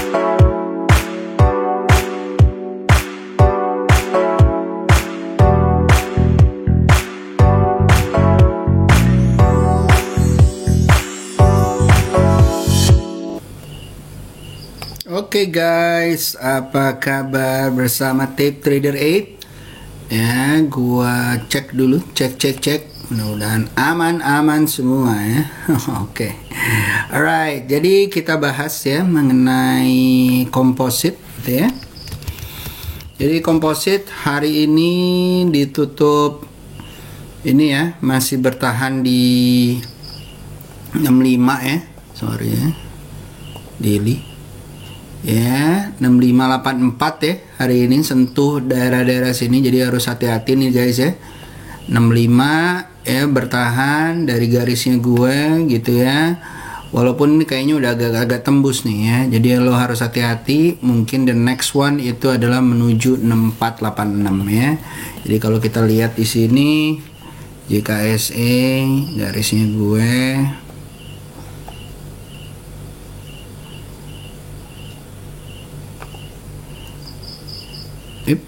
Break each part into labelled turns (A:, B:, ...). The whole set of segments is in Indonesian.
A: Oke guys, apa kabar bersama Tape Trader 8? Ya, gua cek dulu, cek. Mudah-mudahan aman semua ya. Oke. Alright, jadi kita bahas ya mengenai komposit gitu ya. Jadi komposit hari ini ditutup ini ya, masih bertahan di 65 ya. Sorry ya. Daily. Ya, 6584 ya. Hari ini sentuh daerah-daerah sini, jadi harus hati-hati nih guys ya. 65 ya, bertahan dari garisnya gue gitu ya. Walaupun ini kayaknya udah agak-agak tembus nih ya. Jadi lo harus hati-hati. Mungkin the next one itu adalah menuju 6486 ya. Jadi kalau kita lihat di sini JKSE garisnya gue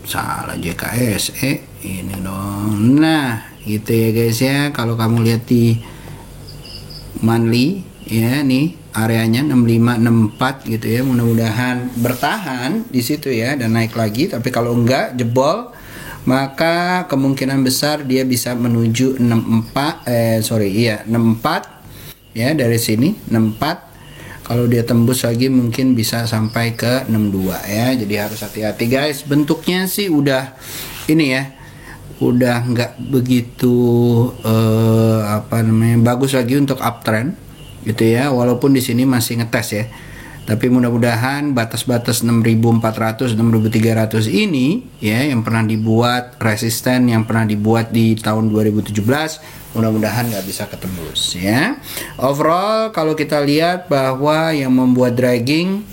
A: salah, JKSE ini dong. Nah gitu ya guys ya. Kalau kamu lihat di monthly ya, nih areanya 6564 gitu ya. Mudah-mudahan bertahan di situ ya dan naik lagi. Tapi kalau enggak jebol, maka kemungkinan besar dia bisa menuju 64 ya, dari sini 64. Kalau dia tembus lagi mungkin bisa sampai ke 62 ya. Jadi harus hati-hati guys. Bentuknya sih udah ini ya, udah nggak begitu bagus lagi untuk uptrend gitu ya. Walaupun di sini masih ngetes ya. Tapi mudah-mudahan batas-batas 6400 6300 ini ya, yang pernah dibuat resisten, yang pernah dibuat di tahun 2017, mudah-mudahan nggak bisa ketembus ya. Overall kalau kita lihat bahwa yang membuat dragging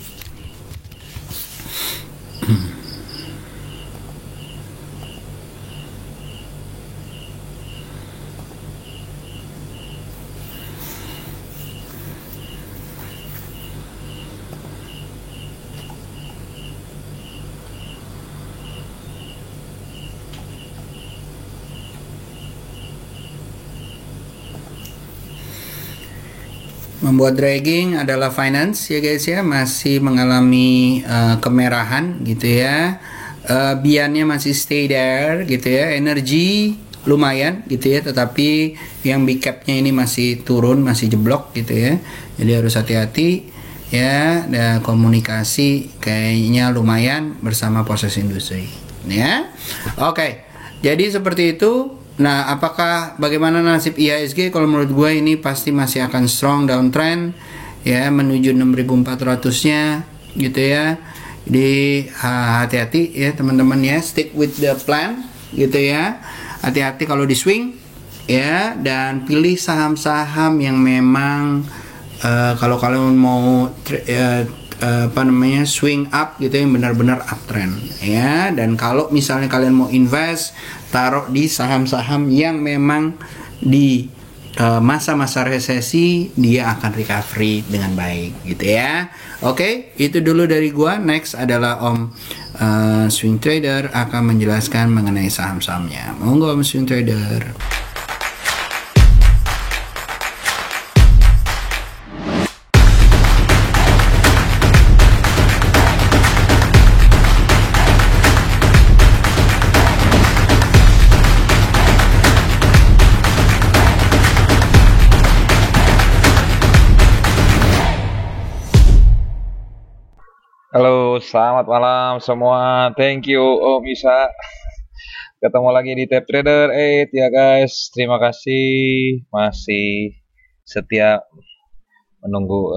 A: adalah finance ya guys ya, masih mengalami kemerahan gitu ya. Biannya masih stay there gitu ya. Energi lumayan gitu ya, tetapi yang big capnya ini masih turun, masih jeblok gitu ya. Jadi harus hati-hati ya. Dan komunikasi kayaknya lumayan bersama proses industri ya. Oke, jadi seperti itu. Nah, bagaimana nasib IHSG? Kalau menurut gue ini pasti masih akan strong downtrend ya, menuju 6400-nya gitu ya. Jadi hati-hati ya teman-teman ya, stick with the plan gitu ya. Hati-hati kalau di swing ya, dan pilih saham-saham yang memang kalau kalian mau swing up gitu, yang benar-benar uptrend ya. Dan kalau misalnya kalian mau invest, taruh di saham-saham yang memang di masa-masa resesi dia akan recovery dengan baik gitu ya. Oke, itu dulu dari gua. Next adalah Om Swing Trader akan menjelaskan mengenai saham-sahamnya. Monggo Om Swing Trader.
B: Halo, selamat malam semua. Thank you Om Isa. Ketemu lagi di Tape Trader 8 ya guys. Terima kasih masih setia menunggu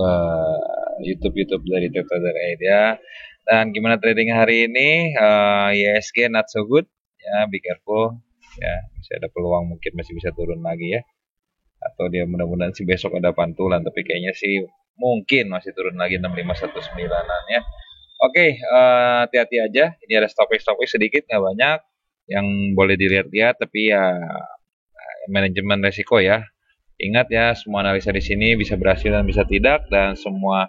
B: YouTube dari Tape Trader 8 ya. Dan gimana trading hari ini? IHSG not so good ya, be careful ya. Masih ada peluang, mungkin masih bisa turun lagi ya. Atau dia mudah-mudahan sih besok ada pantulan, tapi kayaknya sih mungkin masih turun lagi 6519-an ya. Oke, hati-hati aja. Ini ada stopwatch sedikit, nggak banyak, yang boleh dilihat-lihat, tapi ya manajemen resiko ya. Ingat ya, semua analisa di sini bisa berhasil dan bisa tidak, dan semua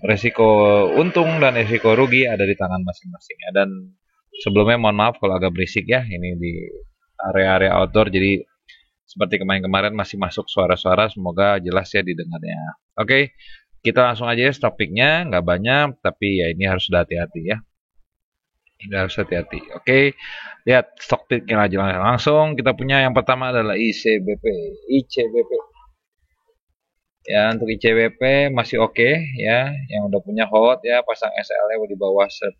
B: resiko untung dan resiko rugi ada di tangan masing-masing ya. Dan sebelumnya mohon maaf kalau agak berisik ya, ini di area-area outdoor, jadi seperti kemarin-kemarin masih masuk suara-suara, semoga jelas ya didengarnya. Oke, kita langsung aja ya topiknya, nggak banyak, tapi ya ini harus sudah hati-hati ya. Ini harus hati-hati. Oke, lihat stock picknya aja langsung. Kita punya yang pertama adalah ICBP. ICBP. Ya, untuk ICBP masih oke ya, yang udah punya hold ya, pasang SL-nya di bawah 10.050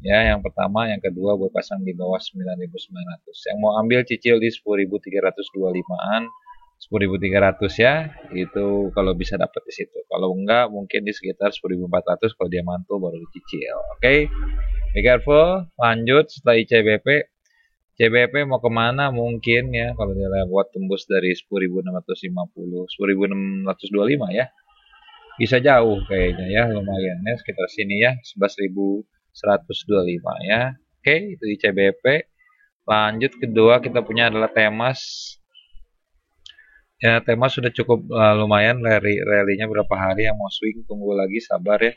B: ya, yang pertama, yang kedua buat pasang di bawah 9.900. Yang mau ambil cicil di 10.325-an, 10.300 ya, itu kalau bisa dapat di situ. Kalau enggak mungkin di sekitar 10.400 kalau dia mantul baru dicicil. Oke. Be careful, lanjut setelah ICBP. CBP mau kemana mungkin ya, kalau dia lewat tembus dari 10.650, 10.625 ya, bisa jauh kayaknya ya, lumayan ya, sekitar sini ya, 11.125 ya. Oke, itu di CBP. Lanjut kedua kita punya adalah Temas. Ya, Temas sudah cukup lumayan rally-nya berapa hari, yang mau swing tunggu lagi sabar ya,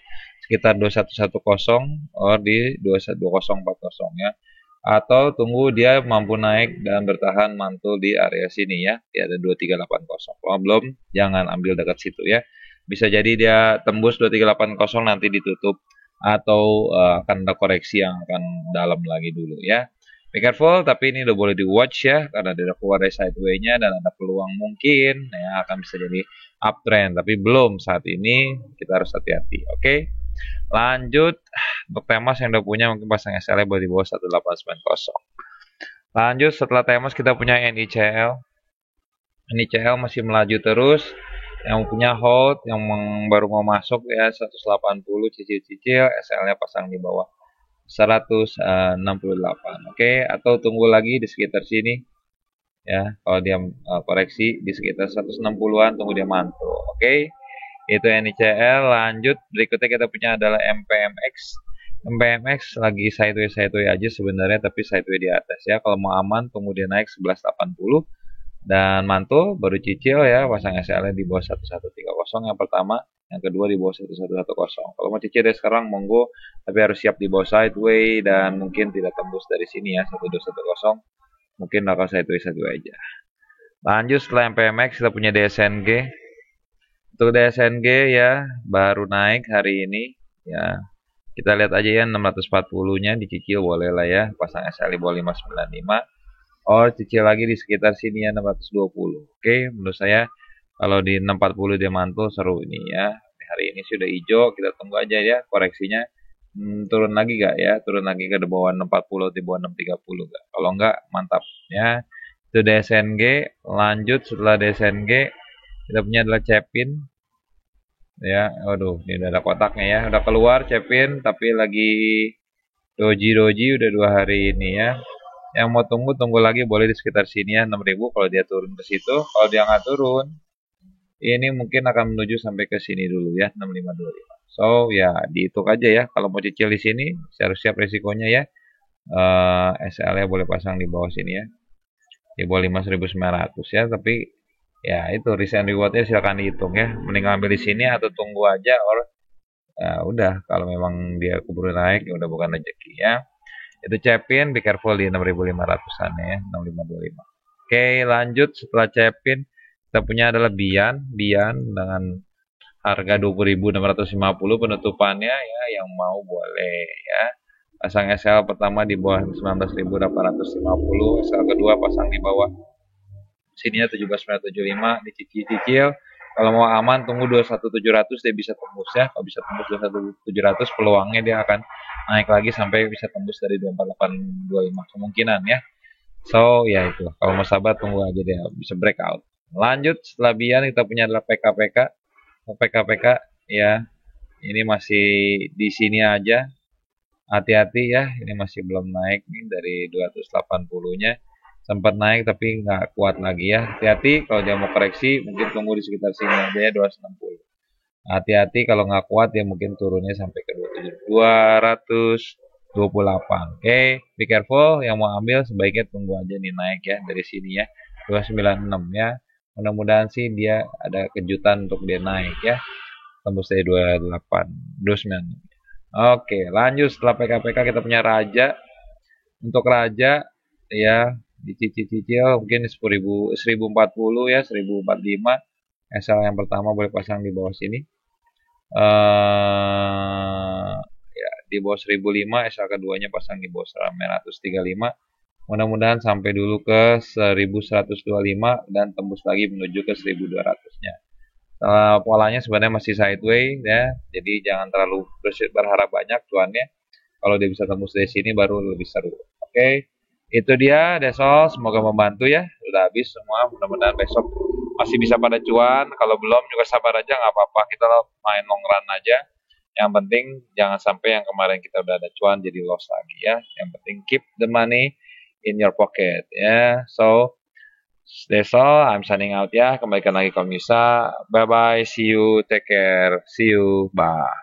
B: sekitar 2110 or di 212040 ya, atau tunggu dia mampu naik dan bertahan mantul di area sini ya, di ada 2380. Kalau belum jangan ambil dekat situ ya, bisa jadi dia tembus 2380 nanti ditutup, atau akan ada koreksi yang akan dalam lagi dulu ya. Be careful, tapi ini udah boleh di watch ya, karena dia udah keluar dari sideway-nya dan ada peluang mungkin ya akan bisa jadi uptrend, tapi belum saat ini, kita harus hati-hati. Oke, lanjut untuk Temas yang udah punya mungkin pasang SL boleh di bawah 1890. Lanjut setelah Temas kita punya NICL. NICL masih melaju terus. Yang punya hold, yang baru mau masuk ya 180 cicil-cicil, SL-nya pasang di bawah 168. Oke, atau tunggu lagi di sekitar sini ya. Kalau dia koreksi di sekitar 160-an, tunggu dia mantul. Oke, itu NICL. Lanjut berikutnya kita punya adalah MPMX. MPMX lagi sideway aja sebenarnya, tapi sideway di atas ya. Kalau mau aman tunggu dia naik 1180 dan mantul baru cicil ya, pasang SL di bawah 1130 yang pertama, yang kedua di bawah 1110. Kalau mau cicil dari sekarang monggo, tapi harus siap di bawah sideway dan mungkin tidak tembus dari sini ya 1210, mungkin bakal sideway aja. Lanjut setelah MPMX kita punya DSNG. Untuk DSNG ya baru naik hari ini ya, kita lihat aja ya 640-nya dicicil boleh lah ya, pasang SL di bawah 595. Oh, cicil lagi di sekitar sini ya 620. Oke, menurut saya kalau di 640 dia mantul seru ini ya. Hari ini sudah hijau, kita tunggu aja ya koreksinya. Turun lagi gak ya? Turun lagi ke di bawah 640, di bawah 630 gak? Kalau enggak mantap ya. Itu DSNG. Lanjut setelah DSNG kita punya adalah Cepin ya. Waduh, ini udah ada kotaknya ya, udah keluar Cepin tapi lagi doji udah 2 hari ini ya. Yang mau tunggu lagi boleh di sekitar sini ya, 6.000 kalau dia turun ke situ. Kalau dia nggak turun, ini mungkin akan menuju sampai ke sini dulu ya, 6525. So ya dihitung aja ya, kalau mau cicil di sini harus siap resikonya ya. SL-nya boleh pasang di bawah sini ya, di bawah 5.900 ya, tapi ya itu risk and rewardnya silahkan dihitung ya, mending ambil di sini atau tunggu aja, or udah kalau memang dia keburu naik ya udah bukan rezeki ya. Itu Cepin, be careful di 6.500-an ya, 6525. Oke, lanjut setelah Cepin kita punya adalah Bian dengan harga 20.650 penutupannya ya, yang mau boleh ya. Pasang SL pertama di bawah 19.850, SL kedua pasang di bawah sini ya 17.975, dicicil. Kalau mau aman tunggu 21.700 dia bisa tembus ya. Kalau bisa tembus 21.700 peluangnya dia akan naik lagi sampai bisa tembus dari 24.825 kemungkinan ya. So ya itu, kalau mau sabar tunggu aja dia bisa breakout. Lanjut setelah Bian kita punya adalah PKPK. PKPK ya, ini masih di sini aja. Hati-hati ya, ini masih belum naik nih dari 280-nya. Sempat naik tapi nggak kuat lagi ya. Hati-hati kalau dia mau koreksi mungkin tunggu di sekitar sini aja ya, 260. Hati-hati kalau nggak kuat ya mungkin turunnya sampai ke 228. Oke, be careful, yang mau ambil sebaiknya tunggu aja nih naik ya dari sini ya, 296 ya. Mudah-mudahan sih dia ada kejutan untuk dia naik ya. Tembus dari 28, 29. Oke, lanjut setelah PKPK kita punya Raja. Untuk Raja ya dicicil-cicil mungkin 10.000, 1040 ya, 1045. SL yang pertama boleh pasang di bawah sini. Ya di bawah 1005, SL keduanya pasang di bawah 935. Mudah-mudahan sampai dulu ke 1125 dan tembus lagi menuju ke 1200-nya. Polanya sebenarnya masih sideways ya, jadi jangan terlalu berharap banyak cuannya. Kalau dia bisa tembus dari sini baru lebih seru. Oke, itu dia, that's all. Semoga membantu ya. Udah habis semua, mudah-mudahan besok masih bisa pada cuan. Kalau belum juga sabar aja, nggak apa-apa. Kita main long run aja. Yang penting jangan sampai yang kemarin kita udah ada cuan jadi loss lagi ya. Yang penting keep the money in your pocket ya. So that's all. I'm signing out ya. Kembalikan lagi kalau bisa. Bye bye. See you. Take care. See you. Bye.